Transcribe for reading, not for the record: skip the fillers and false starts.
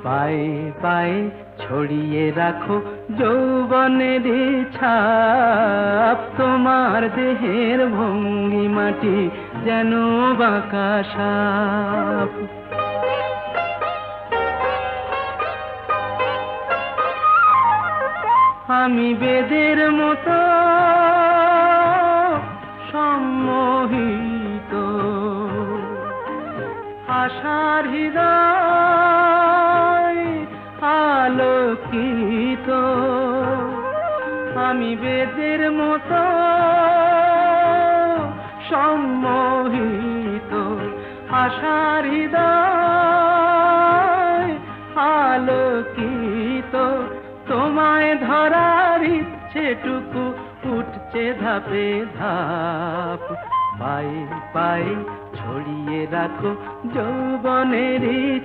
পায়ে পায়ে ছড়িয়ে রাখো যৌবনের ছাপ, তোমার দেহের ভঙ্গিমাটি যেন বাঁকা সাপ। আমি বেদের মতো সম্মোহিত, আশার হৃদয় আলোকিত। আমি বেদের মতো সম্মোহিত, আশার হৃদয় আলোকিত। তোমায় ধরার ইচ্ছেটুকু উঠছে ধাপে ধাপ, পায়ে পায়ে ছড়িয়ে রাখো যৌবনের